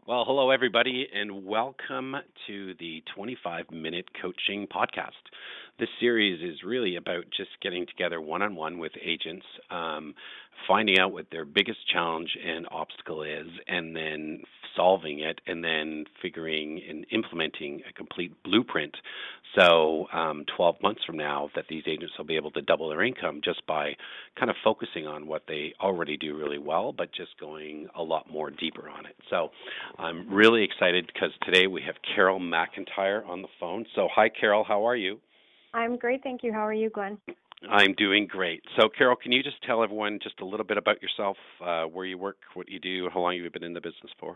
Well, hello, everybody, and welcome to the 25-minute coaching podcast. This series is really about just getting together one-on-one with agents, finding out what their biggest challenge and obstacle is, and then solving it, and then figuring and implementing a complete blueprint. So 12 months from now, that these agents will be able to double their income just by kind of focusing on what they already do really well, but just going a lot more deeper on it. So I'm really excited because today we have Carole McIntyre on the phone. So hi, Carole. How are you? I'm great, thank you. How are you, Glenn? I'm doing great. So, Carole, can you just tell everyone just a little bit about yourself, where you work, what you do, how long you've been in the business for?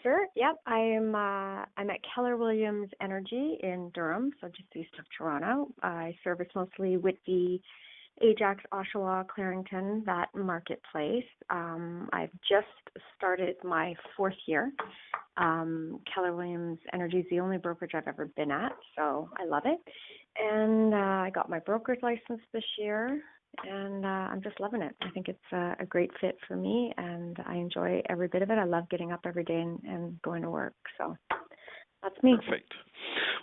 Sure. Yep. I'm at Keller Williams Energy in Durham, so just east of Toronto. I service mostly Whitby, Ajax, Oshawa, Clarington, that marketplace. I've just started my fourth year. Keller Williams Energy is the only brokerage I've ever been at, so I love it. And I got my broker's license this year, and I'm just loving it. I think it's a great fit for me, and I enjoy every bit of it. I love getting up every day and going to work, so that's me. Perfect.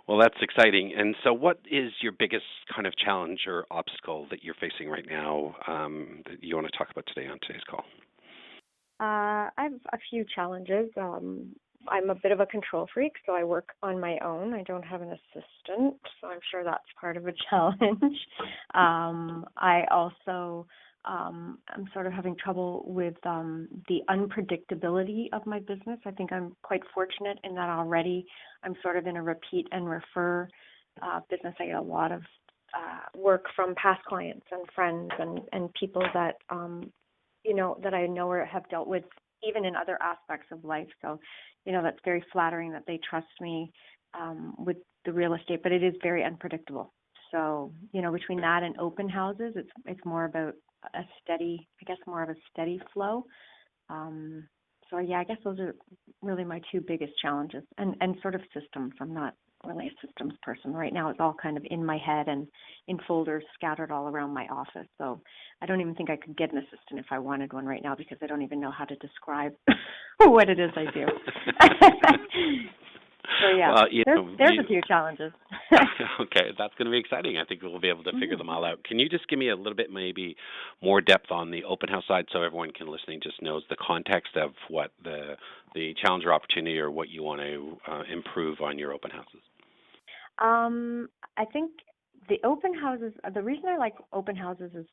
Well, that's exciting. And so what is your biggest kind of challenge or obstacle that you're facing right now that you want to talk about today on today's call? I have a few challenges. I'm a bit of a control freak, so I work on my own. I don't have an assistant, so I'm sure that's part of a challenge. I also I'm sort of having trouble with the unpredictability of my business. I think I'm quite fortunate in that already I'm sort of in a repeat and refer business. I get a lot of work from past clients and friends and people that that I know or have dealt with even in other aspects of life. So, that's very flattering that they trust me with the real estate, but it is very unpredictable. So, between that and open houses, it's more about more of a steady flow. I guess those are really my two biggest challenges and sort of systems. I'm not really a systems person right now. It's all kind of in my head and in folders scattered all around my office. So I don't even think I could get an assistant if I wanted one right now because I don't even know how to describe what it is I do. So yeah, well, there's a few challenges. Okay, that's going to be exciting. I think we'll be able to figure them all out. Can you just give me a little bit maybe more depth on the open house side so everyone can listening just knows the context of what the challenge or opportunity or what you want to improve on your open houses? I think the open houses, the reason I like open houses is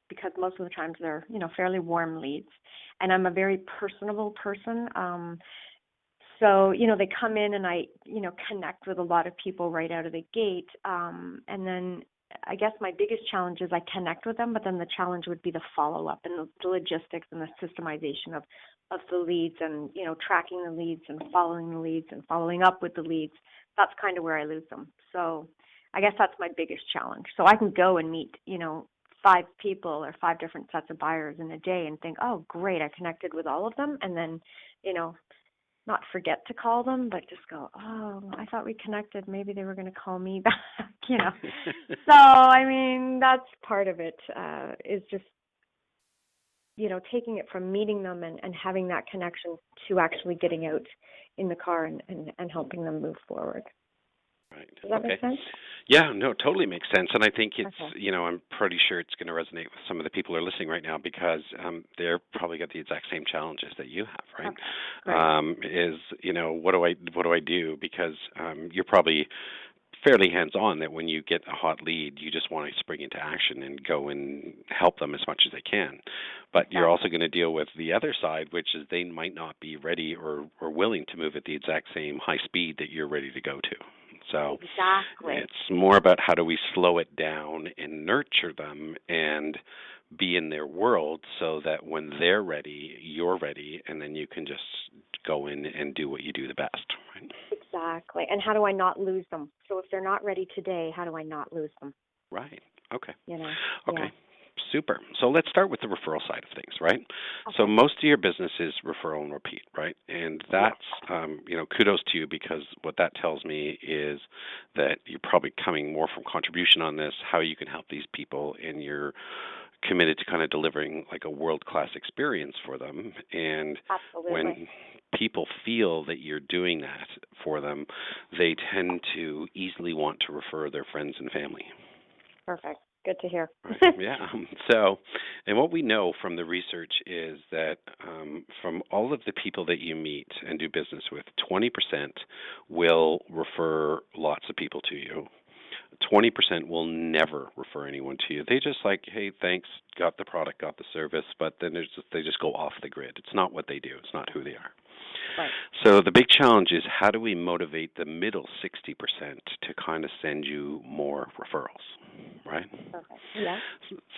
because most of the times they're, fairly warm leads, and I'm a very personable person. So, they come in and I, connect with a lot of people right out of the gate. And then I guess my biggest challenge is I connect with them, but then the challenge would be the follow-up and the logistics and the systemization of the leads and, tracking the leads and following up with the leads. That's kind of where I lose them. So I guess that's my biggest challenge. So I can go and meet, 5 people or 5 different sets of buyers in a day and think, oh, great, I connected with all of them. And then, not forget to call them, but just go, oh, I thought we connected. Maybe they were going to call me back, So, that's part of it, is just, taking it from meeting them and having that connection to actually getting out in the car and helping them move forward. Right. Does that make sense? Yeah, no, totally makes sense. And I think it's, I'm pretty sure it's going to resonate with some of the people who are listening right now because they're probably got the exact same challenges that you have, right? What do I do? Because you're probably fairly hands-on that when you get a hot lead, you just want to spring into action and go and help them as much as they can. But you're also going to deal with the other side, which is they might not be ready or willing to move at the exact same high speed that you're ready to go to. So it's more about how do we slow it down and nurture them and be in their world so that when they're ready, you're ready, and then you can just go in and do what you do the best. Right? Exactly. And how do I not lose them? So if they're not ready today, how do I not lose them? Right. Okay. Okay. Yeah. Super. So let's start with the referral side of things, right? Okay. So most of your business is referral and repeat, right? And that's, kudos to you because what that tells me is that you're probably coming more from contribution on this, how you can help these people, and you're committed to kind of delivering like a world-class experience for them. And Absolutely. people feel that you're doing that for them, they tend to easily want to refer their friends and family. Perfect. Good to hear. Right. Yeah. So, and what we know from the research is that from all of the people that you meet and do business with, 20% will refer lots of people to you. 20% will never refer anyone to you. They just like, hey, thanks, got the product, got the service, but then they just go off the grid. It's not what they do. It's not who they are. Right. So the big challenge is how do we motivate the middle 60% to kind of send you more referrals, right? Perfect. Yeah.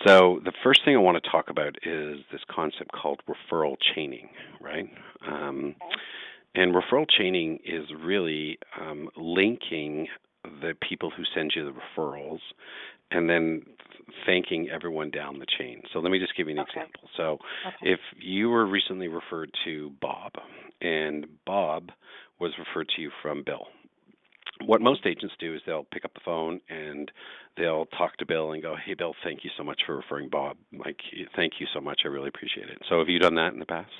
So the first thing I want to talk about is this concept called referral chaining, right? Okay. And referral chaining is really linking the people who send you the referrals and then thanking everyone down the chain. So let me just give you an example. So if you were recently referred to Bob, and Bob was referred to you from Bill, what most agents do is they'll pick up the phone and they'll talk to Bill and go, hey, Bill, thank you so much for referring Bob. Like, thank you so much. I really appreciate it. So have you done that in the past?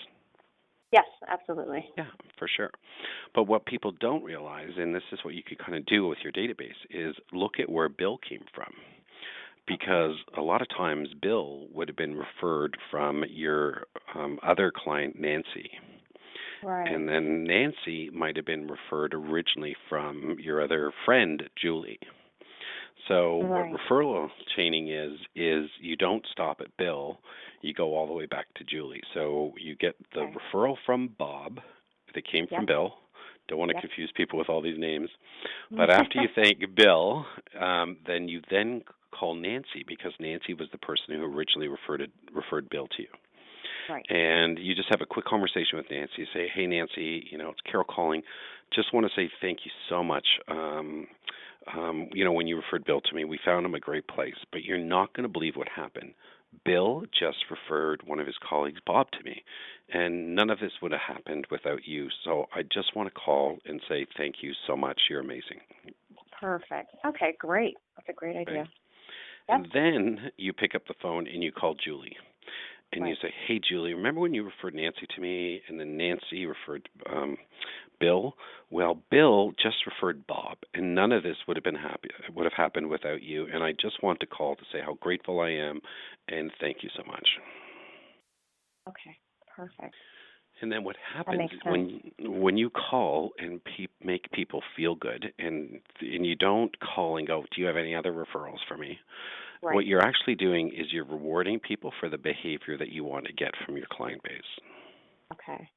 Yes, absolutely. Yeah, for sure. But what people don't realize, and this is what you could kind of do with your database, is look at where Bill came from. Because a lot of times Bill would have been referred from your other client, Nancy. Right. And then Nancy might have been referred originally from your other friend, Julie. So what referral chaining is you don't stop at Bill, you go all the way back to Julie. So you get the referral from Bob that came from Bill. Don't want to confuse people with all these names. But after you thank Bill, then you then call Nancy, because Nancy was the person who originally referred Bill to you. Right. And you just have a quick conversation with Nancy. Say, hey, Nancy, it's Carole calling. Just want to say thank you so much. When you referred Bill to me, we found him a great place. But you're not going to believe what happened. Bill just referred one of his colleagues, Bob, to me. And none of this would have happened without you. So I just want to call and say thank you so much. You're amazing. Perfect. Okay, great. That's a great idea. Right. And then you pick up the phone and you call Julie. And you say, hey, Julie, remember when you referred Nancy to me and then Nancy referred Bill? Well, Bill just referred Bob, and none of this would have happened without you. And I just want to call to say how grateful I am and thank you so much. Okay, perfect. And then what happens when you call and make people feel good, and you don't call and go, do you have any other referrals for me? Right. What you're actually doing is you're rewarding people for the behavior that you want to get from your client base. Okay.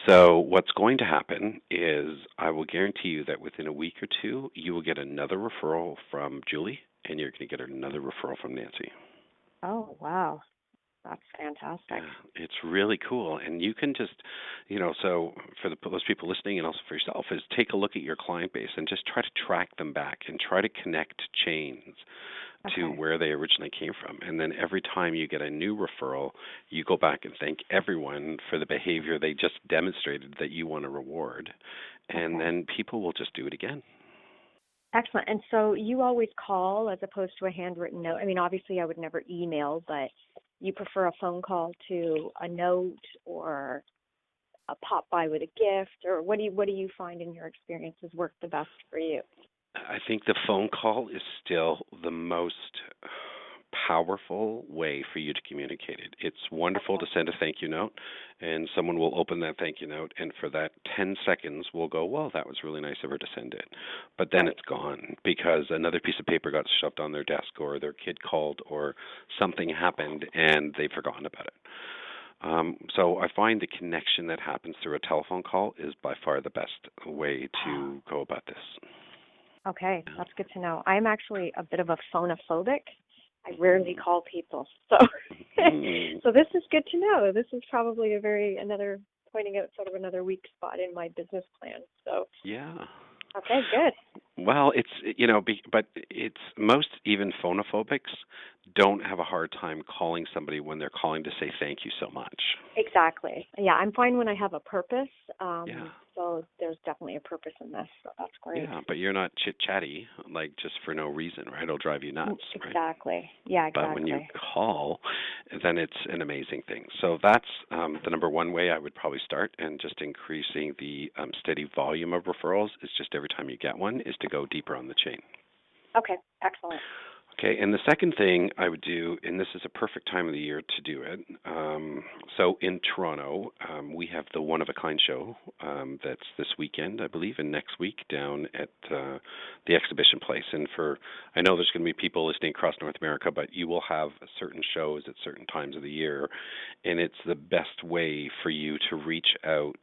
So what's going to happen is I will guarantee you that within a week or two, you will get another referral from Julie, and you're going to get another referral from Nancy. Oh, wow. That's fantastic. Yeah, it's really cool. And you can just, so for those people listening and also for yourself, is take a look at your client base and just try to track them back and try to connect chains to where they originally came from. And then every time you get a new referral, you go back and thank everyone for the behavior they just demonstrated that you want to reward. And then people will just do it again. Excellent. And so you always call as opposed to a handwritten note. I mean, obviously I would never email, but you prefer a phone call to a note or a pop by with a gift, or what do you find in your experiences work the best for you? I think the phone call is still the most powerful way for you to communicate it. It's wonderful to send a thank you note, and someone will open that thank you note, and for that 10 seconds we'll go, well, that was really nice of her to send it. But then it's gone because another piece of paper got shoved on their desk, or their kid called, or something happened, and they've forgotten about it. So I find the connection that happens through a telephone call is by far the best way to go about this. Okay, that's good to know. I'm actually a bit of a phonophobic. I rarely call people, so so this is good to know. This is probably pointing out sort of another weak spot in my business plan. So yeah. Okay, good. Well, it's but it's most even phonophobics don't have a hard time calling somebody when they're calling to say thank you so much. Exactly. Yeah, I'm fine when I have a purpose. Yeah. So there's definitely a purpose in this. So that's great. Yeah, but you're not chit-chatty, like just for no reason, right? It'll drive you nuts, right? Exactly. Yeah, But when you exactly. call, then it's an amazing thing. So that's the number one way I would probably start, and just increasing the steady volume of referrals is just every time you get one is to go deeper on the chain. Okay, excellent. Okay, and the second thing I would do, and this is a perfect time of the year to do it. So in Toronto, we have the One of a Kind show that's this weekend, I believe, and next week down at the exhibition place. And I know there's going to be people listening across North America, but you will have certain shows at certain times of the year, and it's the best way for you to reach out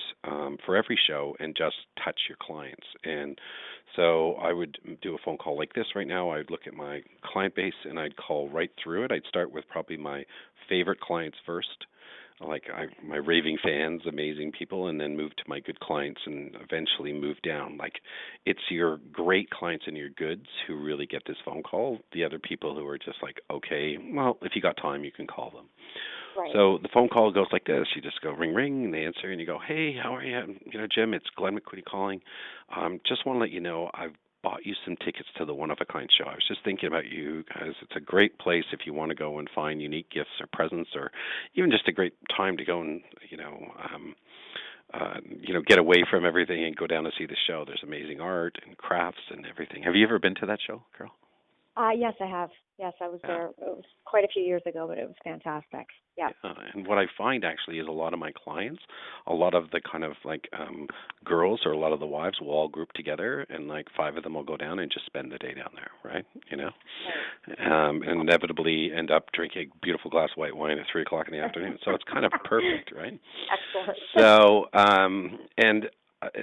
for every show and just touch your clients. And so I would do a phone call like this right now. I'd look at my client base and I'd call right through it. I'd start with probably my favorite clients first, my raving fans, amazing people, and then move to my good clients and eventually move down. Like, it's your great clients and your goods who really get this phone call. The other people who are just like, okay, well, if you got time, you can call them. Right. So the phone call goes like this. You just go ring, ring, and they answer, and you go, hey, how are you? Jim, it's Glenn McQuitty calling. Just want to let you know I've bought you some tickets to the One of a Kind show. I was just thinking about you guys. It's a great place if you want to go and find unique gifts or presents, or even just a great time to go and get away from everything and go down to see the show. There's amazing art and crafts and everything. Have you ever been to that show, Carole? Yes, I have. Yes, I was there. It was quite a few years ago, but it was fantastic. Yeah. And what I find actually is a lot of my clients, a lot of the kind of girls or a lot of the wives will all group together, and like 5 of them will go down and just spend the day down there, right? And inevitably end up drinking a beautiful glass of white wine at 3:00 in the afternoon. So it's kind of perfect, right? Excellent. So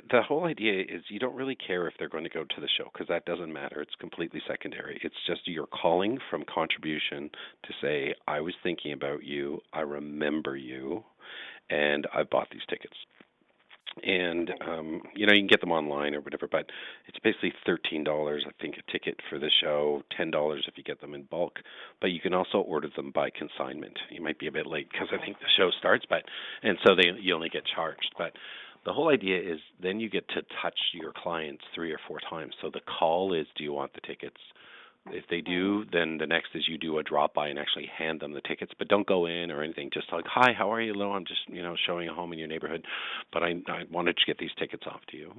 the whole idea is you don't really care if they're going to go to the show, because that doesn't matter. It's completely secondary. It's just you're calling from contribution to say, I was thinking about you, I remember you, and I bought these tickets. And you can get them online or whatever, but it's basically $13, I think, a ticket for the show, $10 if you get them in bulk. But you can also order them by consignment. You might be a bit late because I think the show starts, and so you only get charged. But the whole idea is then you get to touch your clients 3 or 4 times. So the call is, do you want the tickets? If they do, then the next is you do a drop by and actually hand them the tickets, but don't go in or anything. Just like, hi, how are you? Hello, I'm just showing a home in your neighborhood, but I wanted to get these tickets off to you.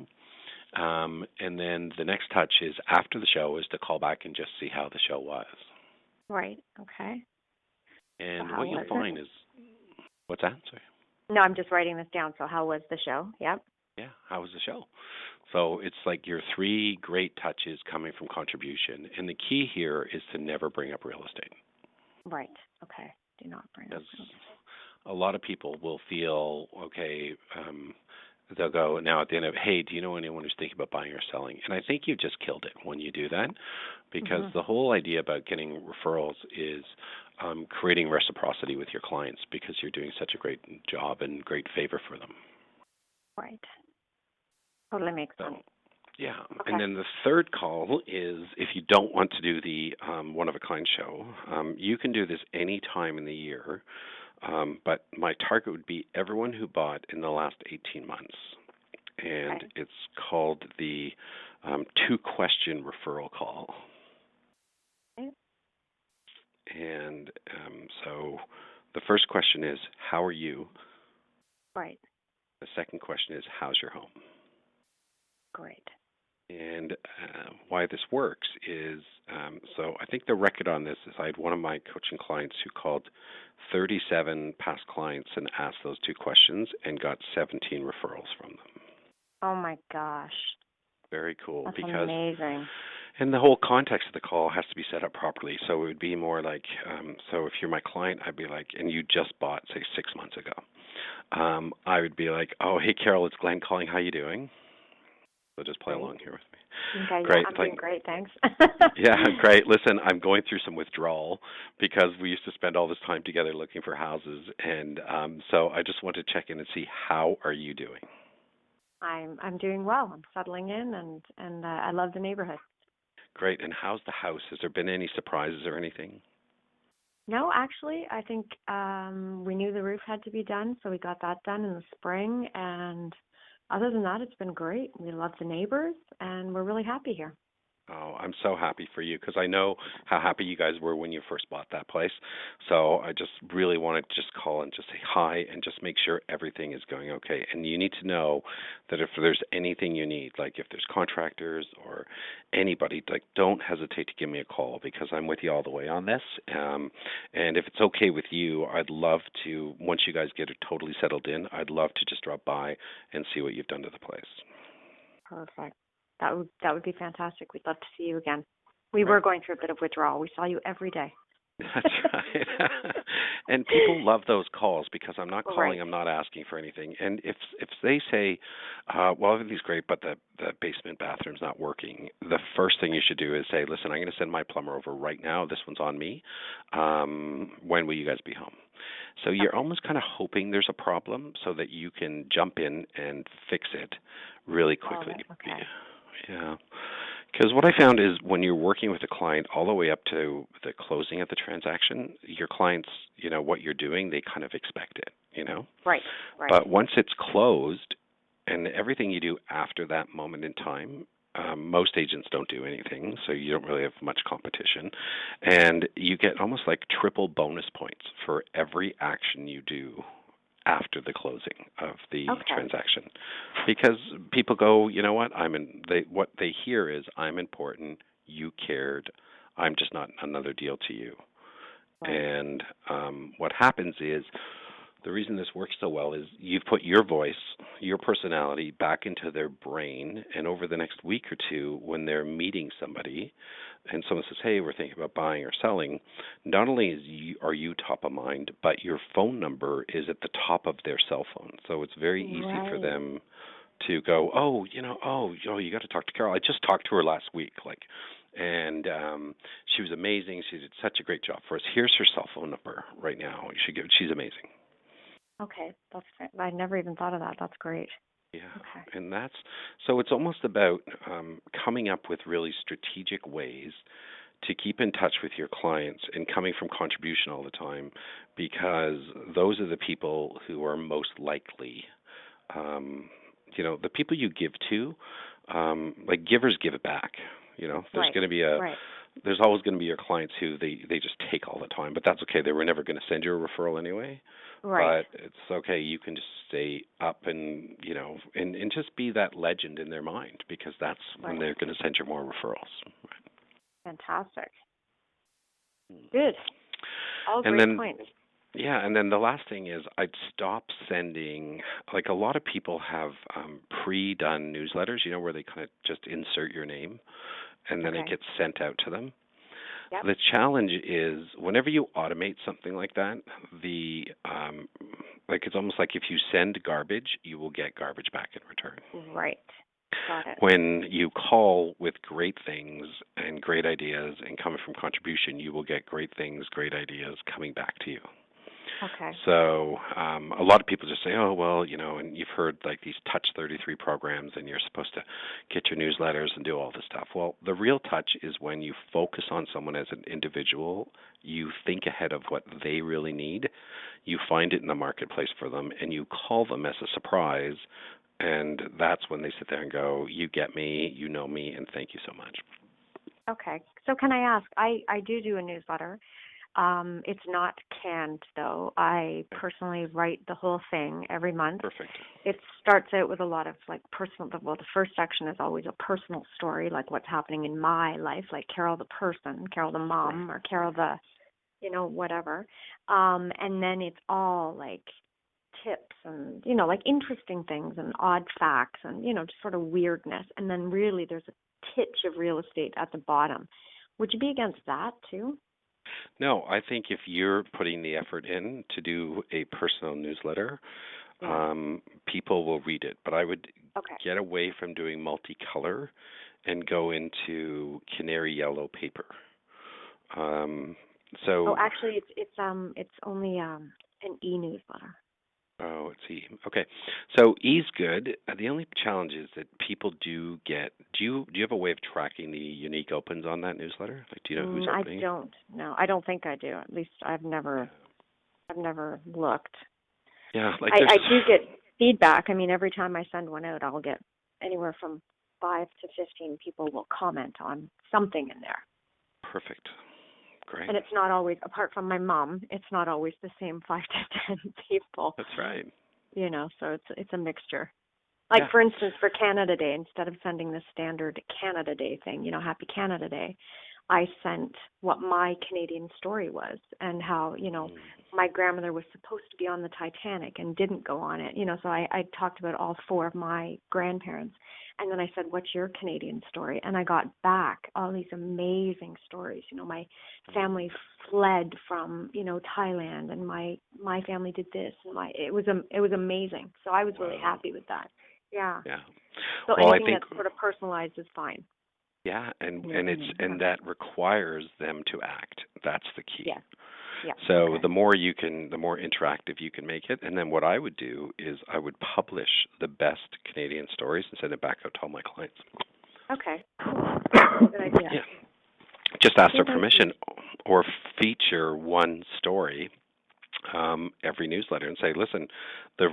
And then the next touch is after the show is to call back and just see how the show was. Right. Okay. And So what you'll find is, what's that? Sorry. No, I'm just writing this down. So how was the show? Yep. Yeah, how was the show? So it's like your 3 great touches coming from contribution. And the key here is to never bring up real estate. Right. Okay. Do not bring up real estate. A lot of people will feel, they'll go now at the end of, hey, do you know anyone who's thinking about buying or selling? And I think you just killed it when you do that, because the whole idea about getting referrals is creating reciprocity with your clients, because you're doing such a great job and great favor for them. Right. Totally makes sense. Yeah. Okay. And then the third call is, if you don't want to do the One of a Kind show, you can do this any time in the year, but my target would be everyone who bought in the last 18 months. And it's called the 2-question referral call. Okay. And so the first question is, how are you? Right. The second question is, how's your home? Great. And why this works is, so I think the record on this is I had one of my coaching clients who called 37 past clients and asked those 2 questions and got 17 referrals from them. Oh my gosh. Very cool. That's amazing. And the whole context of the call has to be set up properly. So it would be more like, so if you're my client, I'd be like, and you just bought, say, 6 months ago, I would be like, oh, hey, Carole, it's Glenn calling. How you doing? So just play along here with me. Okay, great. Yeah, I'm doing great, thanks. Yeah, great. Listen, I'm going through some withdrawal because we used to spend all this time together looking for houses, and so I just want to check in and see, how are you doing? I'm doing well. I'm settling in, and I love the neighborhood. Great. And how's the house? Has there been any surprises or anything? No, actually, I think we knew the roof had to be done, so we got that done in the spring. And other than that, it's been great. We love the neighbors, and we're really happy here. Oh, I'm so happy for you because I know how happy you guys were when you first bought that place. So I just really want to just call and just say hi and just make sure everything is going okay. And you need to know that if there's anything you need, like if there's contractors or anybody, like don't hesitate to give me a call because I'm with you all the way on this. And if it's okay with you, I'd love to, once you guys get it totally settled in, I'd love to just drop by and see what you've done to the place. Perfect. That would be fantastic. We'd love to see you again. We Right. were going through a bit of withdrawal. We saw you every day. That's right. And people love those calls because I'm not calling, Right. I'm not asking for anything. And if they say, well, everything's great, but the basement bathroom's not working, the first thing you should do is say, listen, I'm going to send my plumber over right now. This one's on me. When will you guys be home? So you're Okay. almost kind of hoping there's a problem so that you can jump in and fix it really Got quickly. it. Okay. Yeah. Because what I found is when you're working with a client all the way up to the closing of the transaction, your clients, what you're doing, they kind of expect it. Right. Right. But once it's closed and everything you do after that moment in time, most agents don't do anything, so you don't really have much competition. And you get almost like triple bonus points for every action you do after the closing of the Okay. transaction, because people go, you know what, what they hear is I'm important, you cared, I'm just not another deal to you. Right. And what happens is the reason this works so well is you've put your voice, your personality back into their brain, and over the next week or two, when they're meeting somebody, and someone says, "Hey, we're thinking about buying or selling," not only are you top of mind, but your phone number is at the top of their cell phone, so it's very easy for Right. them to go, you got to talk to Carole. I just talked to her last week, and she was amazing. She did such a great job for us. Here's her cell phone number right now. You should give. She's amazing. Okay. I never even thought of that. That's great. Yeah, Okay. and so it's almost about coming up with really strategic ways to keep in touch with your clients and coming from contribution all the time, because those are the people who are most likely, the people you give to, like givers give it back. There's Right. going to be Right. there's always going to be your clients who they just take all the time, but that's okay. They were never going to send you a referral anyway. Right. But it's okay. You can just stay up and and just be that legend in their mind, because that's when Right. they're going to send you more referrals. Fantastic. Good. All And great then points. yeah, and then the last thing is I'd stop sending, like a lot of people have pre-done newsletters, where they kind of just insert your name and then it Okay. gets sent out to them. Yep. The challenge is whenever you automate something like that, it's almost like if you send garbage, you will get garbage back in return. Right. Got it. When you call with great things and great ideas and coming from contribution, you will get great things, great ideas coming back to you. Okay. So a lot of people just say, oh, well, and you've heard like these Touch 33 programs and you're supposed to get your newsletters and do all this stuff. Well, the real touch is when you focus on someone as an individual, you think ahead of what they really need, you find it in the marketplace for them, and you call them as a surprise, and that's when they sit there and go, you get me, you know me, and thank you so much. Okay. So can I ask, I do a newsletter. It's not canned though. I personally write the whole thing every month. Perfect. It starts out with a lot of like personal, well, the first section is always a personal story, like what's happening in my life, like Carole the person, Carole the mom, or Carole the, whatever. And then it's all like tips and, like interesting things and odd facts and, just sort of weirdness. And then really there's a titch of real estate at the bottom. Would you be against that too? No, I think if you're putting the effort in to do a personal newsletter, Yeah. people will read it. But I would Okay. get away from doing multicolor and go into canary yellow paper. Um, Oh, so actually, it's only an e-newsletter. Oh, let's see. Okay. So E's good. The only challenge is that people do get. Do you have a way of tracking the unique opens on that newsletter? Like, do you know who's I opening? don't know. I don't think I do. At least I've never looked. Yeah, like I, there's I do get feedback. I mean, every time I send one out, I'll get anywhere from 5 to 15 people will comment on something in there. perfect. Great. And it's not always, apart from my mom, it's not always the same 5 to 10 people, That's right. so it's a mixture. Like, Yeah. for instance, for Canada Day, instead of sending the standard Canada Day thing, Happy Canada Day, I sent what my Canadian story was and how, Mm. my grandmother was supposed to be on the Titanic and didn't go on it. So I talked about all 4 of my grandparents. And then I said, what's your Canadian story? And I got back all these amazing stories. My family fled from, Thailand, and my family did this, and it was amazing. So I was really Wow. happy with that. Yeah. Yeah. So Well, I anything think that's sort of personalized is fine. yeah, and Okay. that requires them to act. That's the key. Yeah. Yeah. So Okay. the more interactive you can make it, and then what I would do is I would publish the best Canadian stories and send it back out to all my clients. Okay. Cool. Good idea. Yeah, just ask their Good idea. permission, or feature one story every newsletter and say, listen, the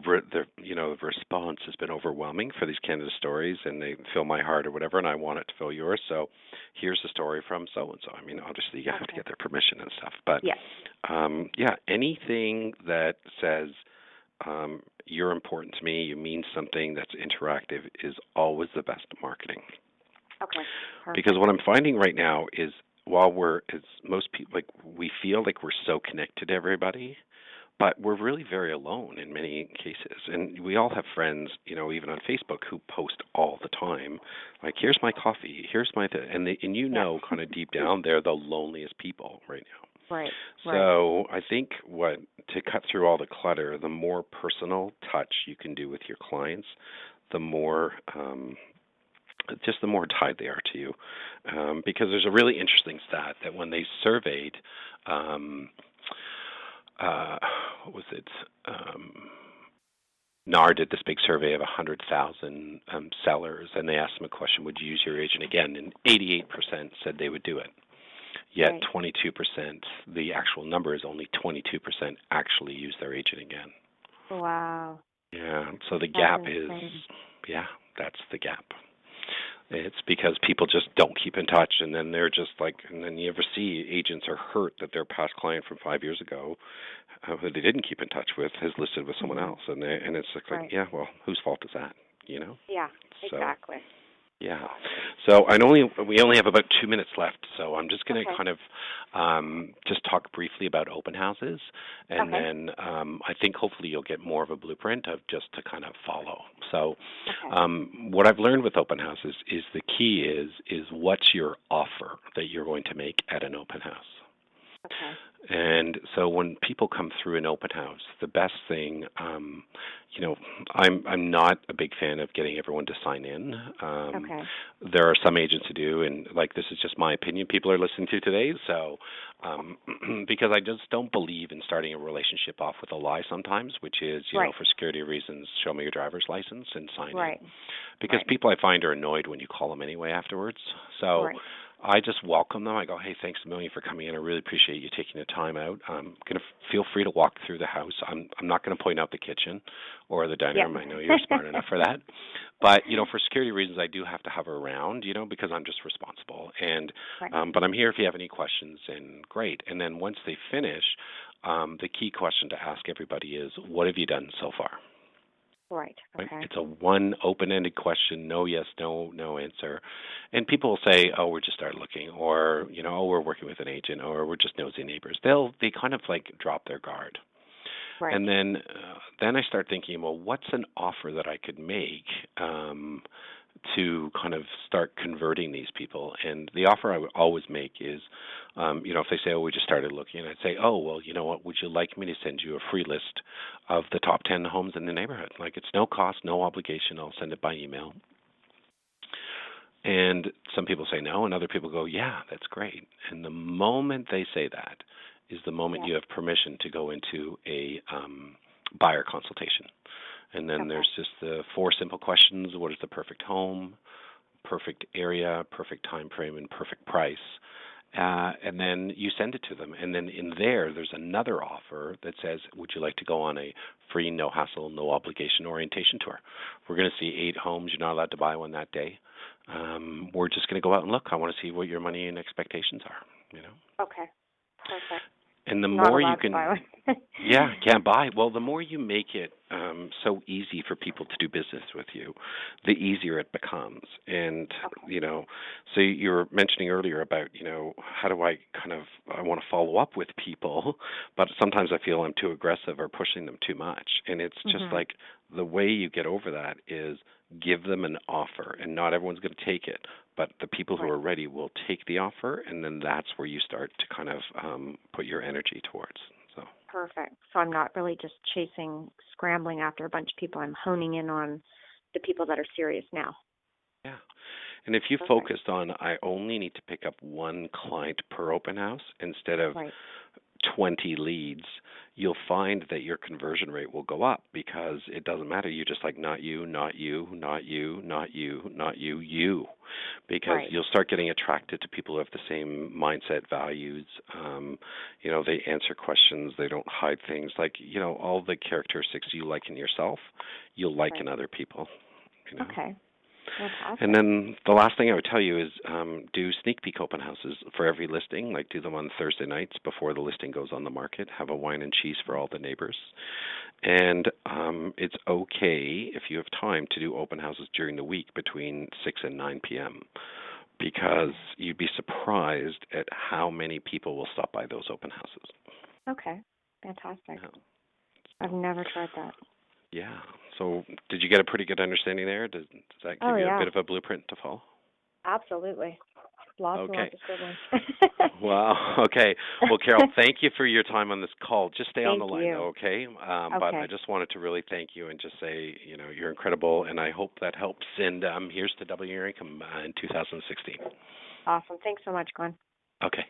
response has been overwhelming for these Canada stories, and they fill my heart or whatever, and I want it to fill yours. So here's the story from so and so. I mean, obviously you have to get their permission and stuff, but Yeah. yeah, anything that says you're important to me, you mean something, that's interactive, is always the best marketing. Okay. Perfect. Because what I'm finding right now is, while most people, like, we feel like we're so connected to everybody, but we're really very alone in many cases. And we all have friends, even on Facebook, who post all the time, like, here's my coffee, here's my and Yeah. kind of deep down, they're the loneliest people right now. Right. Right. So I think to cut through all the clutter, the more personal touch you can do with your clients, the more just the more tied they are to you. Because there's a really interesting stat that when they surveyed, what was it? NAR did this big survey of 100,000 sellers, and they asked them a question: would you use your agent again? And 88% said they would do it. Yet Right. 22%, the actual number is only 22% actually use their agent again. Wow. Yeah, so the That's gap insane. yeah, that's the gap. It's because people just don't keep in touch, and then they're just like, and then you ever see agents are hurt that their past client from 5 years ago, who they didn't keep in touch with, has listed with someone else, and it's like, Right. yeah, well, whose fault is that? You know? Yeah. So Exactly. yeah. So we only have about 2 minutes left, so I'm just going to Okay. kind of just talk briefly about open houses, and Okay. then I think hopefully you'll get more of a blueprint of just to kind of follow. So Okay. what I've learned with open houses is the key is what's your offer that you're going to make at an open house. Okay. And so when people come through an open house, the best thing, I'm not a big fan of getting everyone to sign in. Okay. There are some agents who do, and like, this is just my opinion people are listening to today. So because I just don't believe in starting a relationship off with a lie sometimes, which is, Right. for security reasons, show me your driver's license and sign Right. in. Because Right. people, I find, are annoyed when you call them anyway afterwards. So Right. I just welcome them. I go, hey, thanks a million for coming in. I really appreciate you taking the time out. I'm going to feel free to walk through the house. I'm not going to point out the kitchen or the dining Yeah. room. I know you're smart enough for that. But, for security reasons, I do have to hover around, because I'm just responsible. And Right. but I'm here if you have any questions, and great. And then once they finish, the key question to ask everybody is, what have you done so far? Right. Right? Okay. It's a one open-ended question, no yes, no answer. And people will say, oh, we're just started looking, or, oh, we're working with an agent, or we're just nosy neighbors. They kind of like drop their guard. Right. And then I start thinking, well, what's an offer that I could make to kind of start converting these people? And the offer I would always make is, if they say, oh, we just started looking, I'd say, oh, well, you know what, would you like me to send you a free list of the top 10 homes in the neighborhood? Like, it's no cost, no obligation. I'll send it by email. And some people say no, and other people go, yeah, that's great. And the moment they say that is the moment Yeah. you have permission to go into buyer consultation. And then Okay. there's just the 4 simple questions. What is the perfect home, perfect area, perfect time frame, and perfect price? And then you send it to them. And then in there's another offer that says, would you like to go on a free, no hassle, no obligation orientation tour? We're going to see 8 homes. You're not allowed to buy one that day. We're just going to go out and look. I want to see what your money and expectations are, you know? Okay. Perfect. And the Not more you allowed to buy can, one. yeah, can't buy. Well, the more you make it so easy for people to do business with you, the easier it becomes. And, Okay. you know, so you were mentioning earlier about, how do I I want to follow up with people, but sometimes I feel I'm too aggressive or pushing them too much. And it's just Mhm. like the way you get over that is give them an offer, and not everyone's going to take it, but the people who Right. are ready will take the offer, and then that's where you start to kind of put your energy towards. So Perfect. So I'm not really just scrambling after a bunch of people. I'm honing in on the people that are serious now. yeah, and if you Perfect. focused on I only need to pick up one client per open house instead of Right. 20 leads, you'll find that your conversion rate will go up because it doesn't matter. You're just like, not you, not you, not you, not you, not you, you. Because Right. you'll start getting attracted to people who have the same mindset, values. They answer questions. They don't hide things. Like, all the characteristics you like in yourself, you'll like in Right. other people, you know. Okay. And Fantastic. then the last thing I would tell you is do sneak peek open houses for every listing, like do them on Thursday nights before the listing goes on the market. Have a wine and cheese for all the neighbors. And it's okay, if you have time, to do open houses during the week between 6 and 9 p.m. because you'd be surprised at how many people will stop by those open houses. Okay. Fantastic. Yeah. I've So, never tried that. yeah. So did you get a pretty good understanding there? Does that Oh give you a yeah. bit of a blueprint to follow? Absolutely. Lots and Okay. lots of scribbling. Wow. Okay. Well, Carole, thank you for your time on this call. Just stay on the Thank line, you. though, okay? But I Okay. just wanted to really thank you and just say, you're incredible, and I hope that helps. And here's to doubling your income in 2016. Awesome. Thanks so much, Glenn. Okay.